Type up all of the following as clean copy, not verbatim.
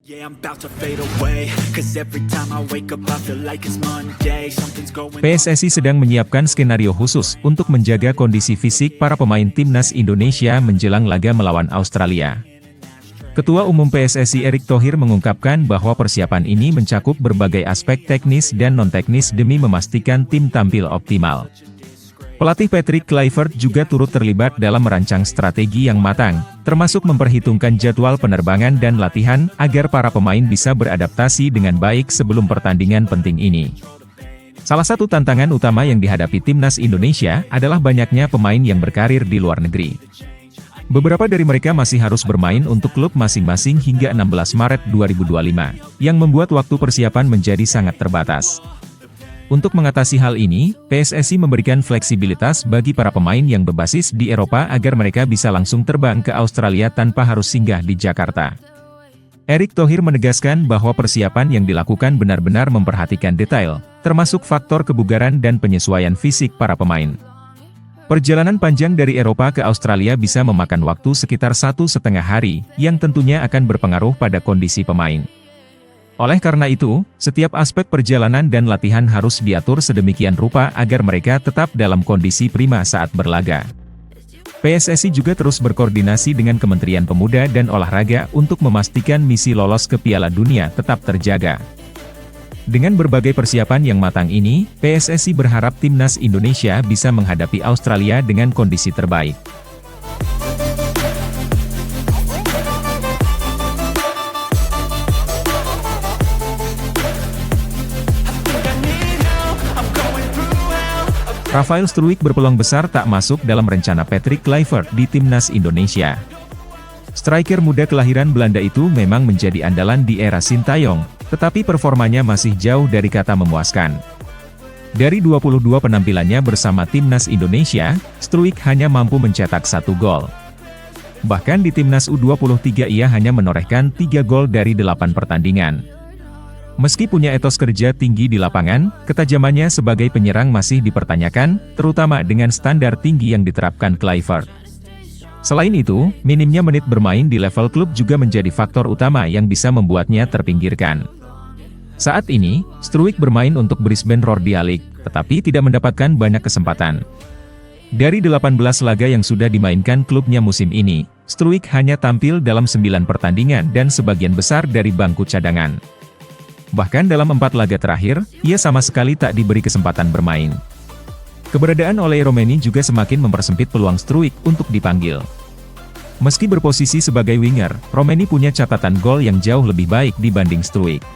Yeah, I'm about to fade away, 'cause every time I wake up I feel like it's Monday, something's going on. PSSI sedang menyiapkan skenario khusus untuk menjaga kondisi fisik para pemain timnas Indonesia menjelang laga melawan Australia. Ketua Umum PSSI Erick Thohir mengungkapkan bahwa persiapan ini mencakup berbagai aspek teknis dan non-teknis demi memastikan tim tampil optimal. Pelatih Patrick Kluivert juga turut terlibat dalam merancang strategi yang matang, termasuk memperhitungkan jadwal penerbangan dan latihan, agar para pemain bisa beradaptasi dengan baik sebelum pertandingan penting ini. Salah satu tantangan utama yang dihadapi timnas Indonesia adalah banyaknya pemain yang berkarir di luar negeri. Beberapa dari mereka masih harus bermain untuk klub masing-masing hingga 16 Maret 2025, yang membuat waktu persiapan menjadi sangat terbatas. Untuk mengatasi hal ini, PSSI memberikan fleksibilitas bagi para pemain yang berbasis di Eropa agar mereka bisa langsung terbang ke Australia tanpa harus singgah di Jakarta. Erick Thohir menegaskan bahwa persiapan yang dilakukan benar-benar memperhatikan detail, termasuk faktor kebugaran dan penyesuaian fisik para pemain. Perjalanan panjang dari Eropa ke Australia bisa memakan waktu sekitar 1,5 hari, yang tentunya akan berpengaruh pada kondisi pemain. Oleh karena itu, setiap aspek perjalanan dan latihan harus diatur sedemikian rupa agar mereka tetap dalam kondisi prima saat berlaga. PSSI juga terus berkoordinasi dengan Kementerian Pemuda dan Olahraga untuk memastikan misi lolos ke Piala Dunia tetap terjaga. Dengan berbagai persiapan yang matang ini, PSSI berharap timnas Indonesia bisa menghadapi Australia dengan kondisi terbaik. Rafael Struijk berpeluang besar tak masuk dalam rencana Patrick Kluivert di timnas Indonesia. Striker muda kelahiran Belanda itu memang menjadi andalan di era Sintayong, tetapi performanya masih jauh dari kata memuaskan. Dari 22 penampilannya bersama timnas Indonesia, Struijk hanya mampu mencetak 1 gol. Bahkan di timnas U23 ia hanya menorehkan 3 gol dari 8 pertandingan. Meski punya etos kerja tinggi di lapangan, ketajamannya sebagai penyerang masih dipertanyakan, terutama dengan standar tinggi yang diterapkan Kluivert. Selain itu, minimnya menit bermain di level klub juga menjadi faktor utama yang bisa membuatnya terpinggirkan. Saat ini, Struijk bermain untuk Brisbane Roar Dialek, tetapi tidak mendapatkan banyak kesempatan. Dari 18 laga yang sudah dimainkan klubnya musim ini, Struijk hanya tampil dalam 9 pertandingan dan sebagian besar dari bangku cadangan. Bahkan dalam 4 laga terakhir, ia sama sekali tak diberi kesempatan bermain. Keberadaan Oleh Romeni juga semakin mempersempit peluang Struijk untuk dipanggil. Meski berposisi sebagai winger, Romeni punya catatan gol yang jauh lebih baik dibanding Struijk.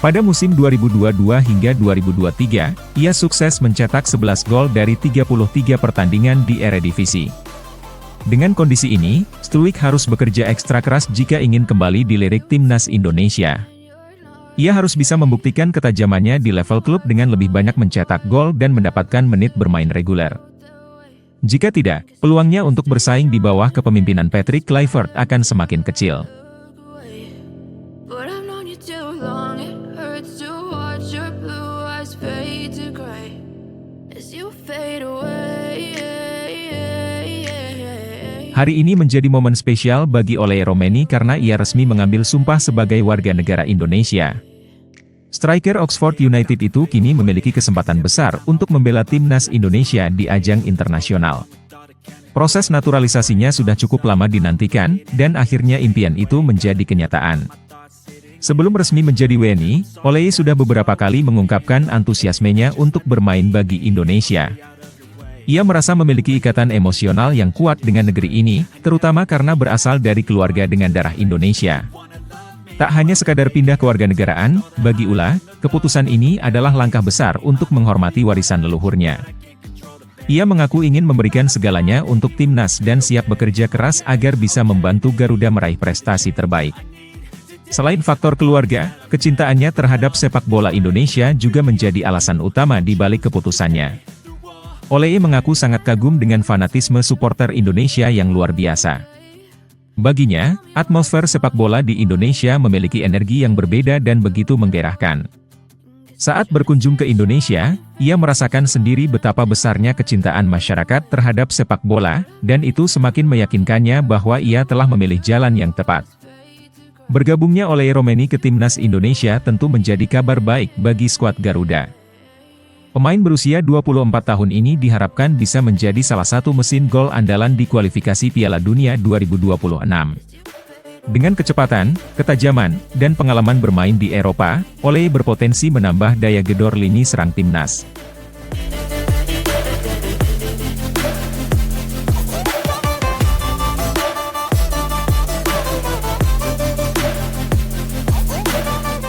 Pada musim 2022 hingga 2023, ia sukses mencetak 11 gol dari 33 pertandingan di Eredivisie. Dengan kondisi ini, Struijk harus bekerja ekstra keras jika ingin kembali dilirik timnas Indonesia. Ia harus bisa membuktikan ketajamannya di level klub dengan lebih banyak mencetak gol dan mendapatkan menit bermain reguler. Jika tidak, peluangnya untuk bersaing di bawah kepemimpinan Patrick Kluivert akan semakin kecil. Hari ini menjadi momen spesial bagi Oleh Romeni karena ia resmi mengambil sumpah sebagai warga negara Indonesia. Striker Oxford United itu kini memiliki kesempatan besar untuk membela timnas Indonesia di ajang internasional. Proses naturalisasinya sudah cukup lama dinantikan, dan akhirnya impian itu menjadi kenyataan. Sebelum resmi menjadi WNI, Oleh sudah beberapa kali mengungkapkan antusiasmenya untuk bermain bagi Indonesia. Ia merasa memiliki ikatan emosional yang kuat dengan negeri ini, terutama karena berasal dari keluarga dengan darah Indonesia. Tak hanya sekadar pindah kewarganegaraan, bagi Ula, keputusan ini adalah langkah besar untuk menghormati warisan leluhurnya. Ia mengaku ingin memberikan segalanya untuk timnas dan siap bekerja keras agar bisa membantu Garuda meraih prestasi terbaik. Selain faktor keluarga, kecintaannya terhadap sepak bola Indonesia juga menjadi alasan utama di balik keputusannya. Oleh mengaku sangat kagum dengan fanatisme supporter Indonesia yang luar biasa. Baginya, atmosfer sepak bola di Indonesia memiliki energi yang berbeda dan begitu menggairahkan. Saat berkunjung ke Indonesia, ia merasakan sendiri betapa besarnya kecintaan masyarakat terhadap sepak bola, dan itu semakin meyakinkannya bahwa ia telah memilih jalan yang tepat. Bergabungnya Oleh Romeni ke timnas Indonesia tentu menjadi kabar baik bagi skuad Garuda. Pemain berusia 24 tahun ini diharapkan bisa menjadi salah satu mesin gol andalan di kualifikasi Piala Dunia 2026. Dengan kecepatan, ketajaman, dan pengalaman bermain di Eropa, Oleh berpotensi menambah daya gedor lini serang timnas.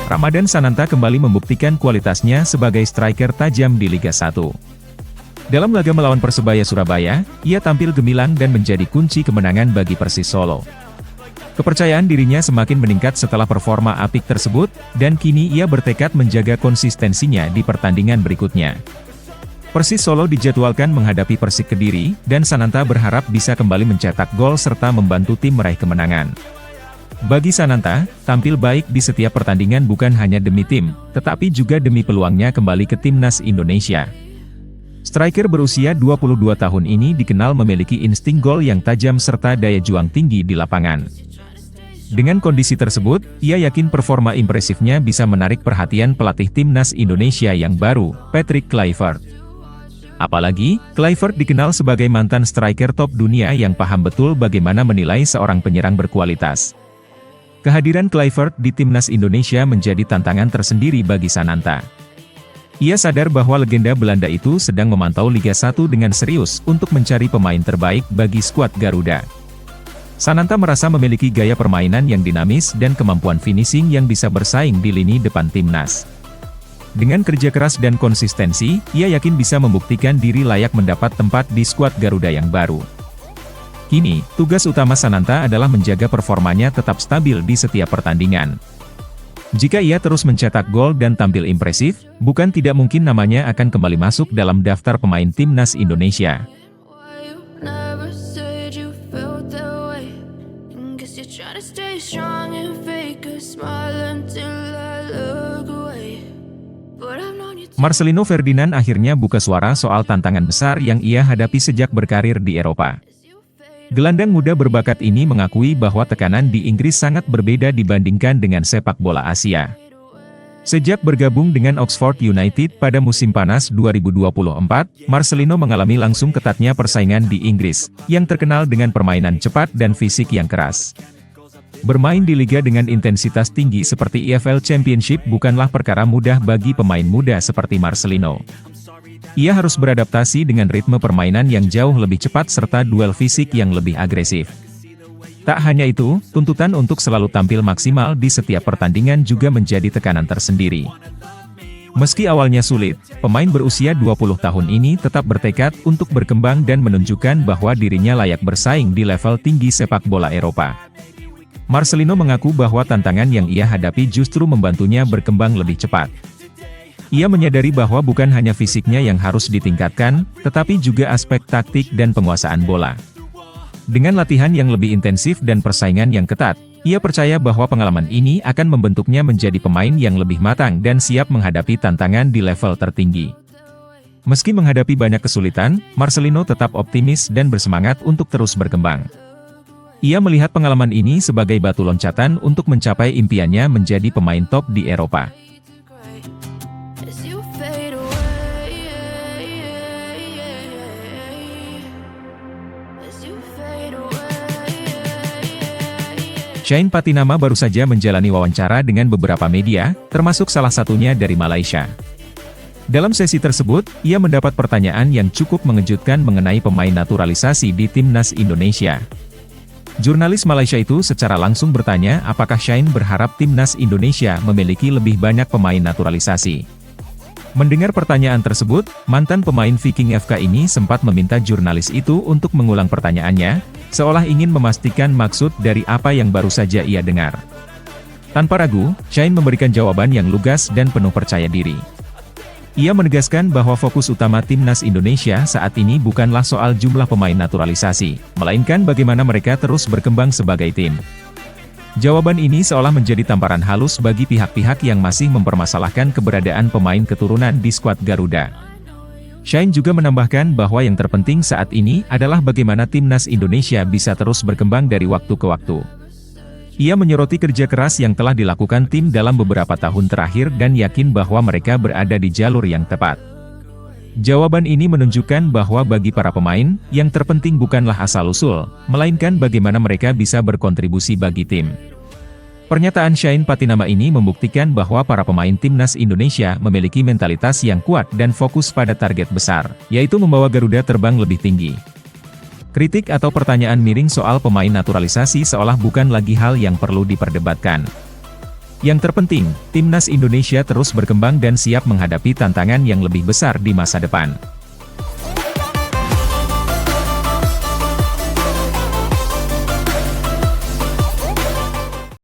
Ramadan Sananta kembali membuktikan kualitasnya sebagai striker tajam di Liga 1. Dalam laga melawan Persebaya Surabaya, ia tampil gemilang dan menjadi kunci kemenangan bagi Persis Solo. Kepercayaan dirinya semakin meningkat setelah performa apik tersebut, dan kini ia bertekad menjaga konsistensinya di pertandingan berikutnya. Persis Solo dijadwalkan menghadapi Persik Kediri, dan Sananta berharap bisa kembali mencetak gol serta membantu tim meraih kemenangan. Bagi Sananta, tampil baik di setiap pertandingan bukan hanya demi tim, tetapi juga demi peluangnya kembali ke timnas Indonesia. Striker berusia 22 tahun ini dikenal memiliki insting gol yang tajam serta daya juang tinggi di lapangan. Dengan kondisi tersebut, ia yakin performa impresifnya bisa menarik perhatian pelatih timnas Indonesia yang baru, Patrick Kluivert. Apalagi, Kluivert dikenal sebagai mantan striker top dunia yang paham betul bagaimana menilai seorang penyerang berkualitas. Kehadiran Kluivert di timnas Indonesia menjadi tantangan tersendiri bagi Sananta. Ia sadar bahwa legenda Belanda itu sedang memantau Liga 1 dengan serius untuk mencari pemain terbaik bagi skuad Garuda. Sananta merasa memiliki gaya permainan yang dinamis dan kemampuan finishing yang bisa bersaing di lini depan timnas. Dengan kerja keras dan konsistensi, ia yakin bisa membuktikan diri layak mendapat tempat di skuad Garuda yang baru. Kini, tugas utama Sananta adalah menjaga performanya tetap stabil di setiap pertandingan. Jika ia terus mencetak gol dan tampil impresif, bukan tidak mungkin namanya akan kembali masuk dalam daftar pemain timnas Indonesia. Marcelino Ferdinand akhirnya buka suara soal tantangan besar yang ia hadapi sejak berkarir di Eropa. Gelandang muda berbakat ini mengakui bahwa tekanan di Inggris sangat berbeda dibandingkan dengan sepak bola Asia. Sejak bergabung dengan Oxford United pada musim panas 2024, Marcelino mengalami langsung ketatnya persaingan di Inggris, yang terkenal dengan permainan cepat dan fisik yang keras. Bermain di liga dengan intensitas tinggi seperti EFL Championship bukanlah perkara mudah bagi pemain muda seperti Marcelino. Ia harus beradaptasi dengan ritme permainan yang jauh lebih cepat serta duel fisik yang lebih agresif. Tak hanya itu, tuntutan untuk selalu tampil maksimal di setiap pertandingan juga menjadi tekanan tersendiri. Meski awalnya sulit, pemain berusia 20 tahun ini tetap bertekad untuk berkembang dan menunjukkan bahwa dirinya layak bersaing di level tinggi sepak bola Eropa. Marcelino mengaku bahwa tantangan yang ia hadapi justru membantunya berkembang lebih cepat. Ia menyadari bahwa bukan hanya fisiknya yang harus ditingkatkan, tetapi juga aspek taktik dan penguasaan bola. Dengan latihan yang lebih intensif dan persaingan yang ketat, ia percaya bahwa pengalaman ini akan membentuknya menjadi pemain yang lebih matang dan siap menghadapi tantangan di level tertinggi. Meski menghadapi banyak kesulitan, Marcelino tetap optimis dan bersemangat untuk terus berkembang. Ia melihat pengalaman ini sebagai batu loncatan untuk mencapai impiannya menjadi pemain top di Eropa. Shane Patinama baru saja menjalani wawancara dengan beberapa media, termasuk salah satunya dari Malaysia. Dalam sesi tersebut, ia mendapat pertanyaan yang cukup mengejutkan mengenai pemain naturalisasi di timnas Indonesia. Jurnalis Malaysia itu secara langsung bertanya apakah Shane berharap timnas Indonesia memiliki lebih banyak pemain naturalisasi. Mendengar pertanyaan tersebut, mantan pemain Viking FK ini sempat meminta jurnalis itu untuk mengulang pertanyaannya, seolah ingin memastikan maksud dari apa yang baru saja ia dengar. Tanpa ragu, Shane memberikan jawaban yang lugas dan penuh percaya diri. Ia menegaskan bahwa fokus utama timnas Indonesia saat ini bukanlah soal jumlah pemain naturalisasi, melainkan bagaimana mereka terus berkembang sebagai tim. Jawaban ini seolah menjadi tamparan halus bagi pihak-pihak yang masih mempermasalahkan keberadaan pemain keturunan di skuad Garuda. Shane juga menambahkan bahwa yang terpenting saat ini adalah bagaimana timnas Indonesia bisa terus berkembang dari waktu ke waktu. Ia menyoroti kerja keras yang telah dilakukan tim dalam beberapa tahun terakhir dan yakin bahwa mereka berada di jalur yang tepat. Jawaban ini menunjukkan bahwa bagi para pemain, yang terpenting bukanlah asal-usul, melainkan bagaimana mereka bisa berkontribusi bagi tim. Pernyataan Shane Patinama ini membuktikan bahwa para pemain timnas Indonesia memiliki mentalitas yang kuat dan fokus pada target besar, yaitu membawa Garuda terbang lebih tinggi. Kritik atau pertanyaan miring soal pemain naturalisasi seolah bukan lagi hal yang perlu diperdebatkan. Yang terpenting, timnas Indonesia terus berkembang dan siap menghadapi tantangan yang lebih besar di masa depan.